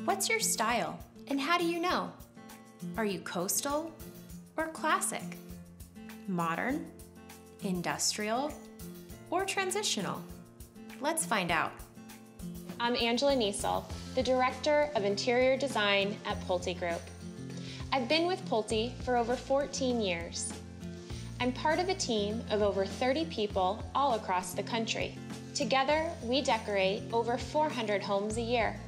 What's your style, and how do you know? Are you coastal or classic? Modern, industrial, or transitional? Let's find out. I'm Angela Niesel, the Director of Interior Design at Pulte Group. I've been with Pulte for over 14 years. I'm part of a team of over 30 people all across the country. Together, we decorate over 400 homes a year.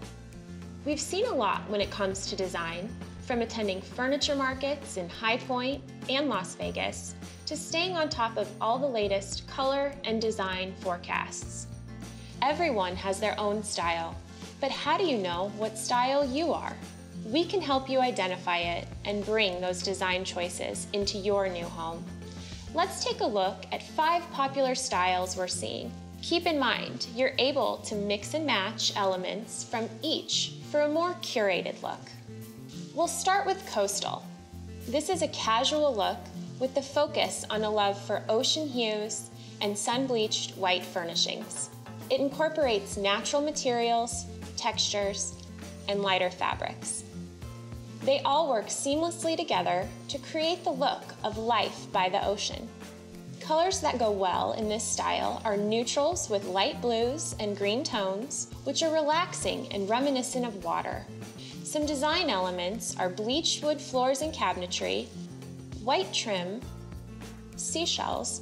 We've seen a lot when it comes to design, from attending furniture markets in High Point and Las Vegas, to staying on top of all the latest color and design forecasts. Everyone has their own style, but how do you know what style you are? We can help you identify it and bring those design choices into your new home. Let's take a look at 5 popular styles we're seeing. Keep in mind, you're able to mix and match elements from each for a more curated look. We'll start with coastal. This is a casual look with the focus on a love for ocean hues and sun-bleached white furnishings. It incorporates natural materials, textures, and lighter fabrics. They all work seamlessly together to create the look of life by the ocean. Colors that go well in this style are neutrals with light blues and green tones, which are relaxing and reminiscent of water. Some design elements are bleached wood floors and cabinetry, white trim, seashells,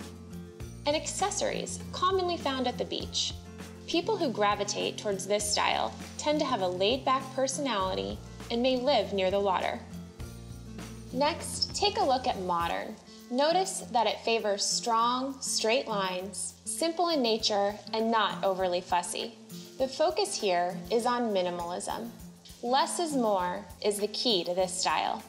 and accessories commonly found at the beach. People who gravitate towards this style tend to have a laid-back personality and may live near the water. Next, take a look at modern. Notice that it favors strong, straight lines, simple in nature, and not overly fussy. The focus here is on minimalism. Less is more is the key to this style.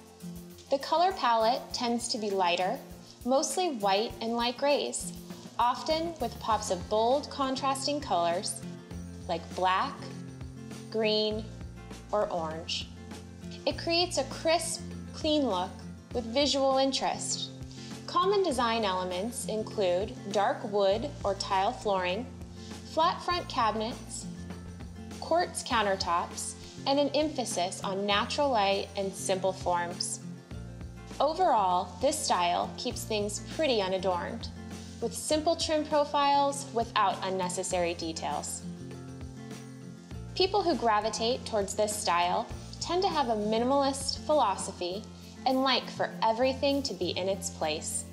The color palette tends to be lighter, mostly white and light grays, often with pops of bold, contrasting colors like black, green, or orange. It creates a crisp, clean look with visual interest. Common design elements include dark wood or tile flooring, flat front cabinets, quartz countertops, and an emphasis on natural light and simple forms. Overall, this style keeps things pretty unadorned, with simple trim profiles without unnecessary details. People who gravitate towards this style tend to have a minimalist philosophy and like for everything to be in its place.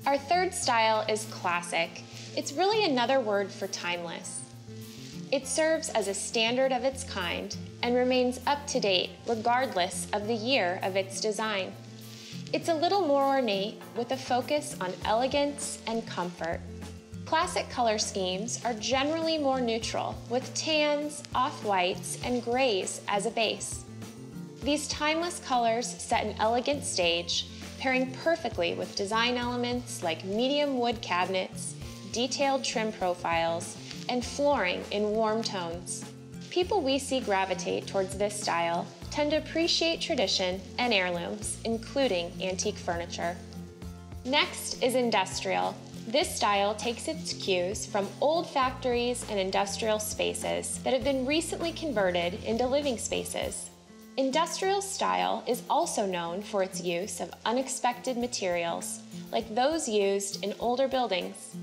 Our third style is classic. It's really another word for timeless. It serves as a standard of its kind and remains up to date regardless of the year of its design. It's a little more ornate with a focus on elegance and comfort. Classic color schemes are generally more neutral, with tans, off-whites, and grays as a base. These timeless colors set an elegant stage, pairing perfectly with design elements like medium wood cabinets, detailed trim profiles, and flooring in warm tones. People we see gravitate towards this style tend to appreciate tradition and heirlooms, including antique furniture. Next is industrial. This style takes its cues from old factories and industrial spaces that have been recently converted into living spaces. Industrial style is also known for its use of unexpected materials, like those used in older buildings.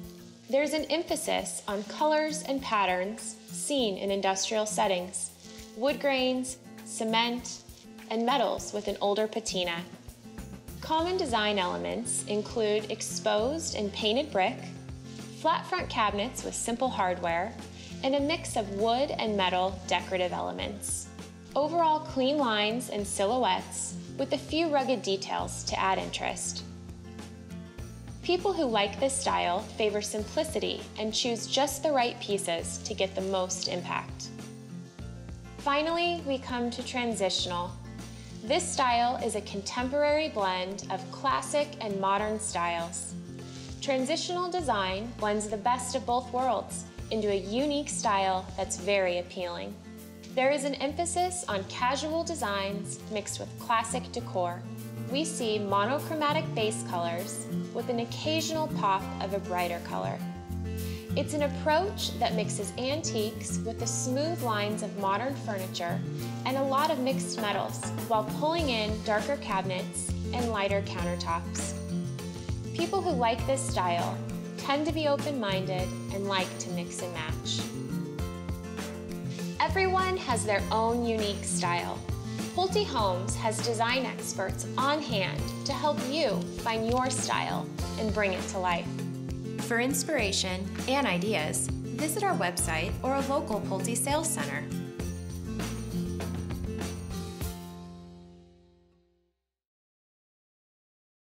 There's an emphasis on colors and patterns seen in industrial settings, wood grains, cement, and metals with an older patina. Common design elements include exposed and painted brick, flat front cabinets with simple hardware, and a mix of wood and metal decorative elements. Overall clean lines and silhouettes with a few rugged details to add interest. People who like this style favor simplicity and choose just the right pieces to get the most impact. Finally, we come to transitional. This style is a contemporary blend of classic and modern styles. Transitional design blends the best of both worlds into a unique style that's very appealing. There is an emphasis on casual designs mixed with classic decor. We see monochromatic base colors with an occasional pop of a brighter color. It's an approach that mixes antiques with the smooth lines of modern furniture and a lot of mixed metals while pulling in darker cabinets and lighter countertops. People who like this style tend to be open-minded and like to mix and match. Everyone has their own unique style. Pulte Homes has design experts on hand to help you find your style and bring it to life. For inspiration and ideas, visit our website or a local Pulte sales center.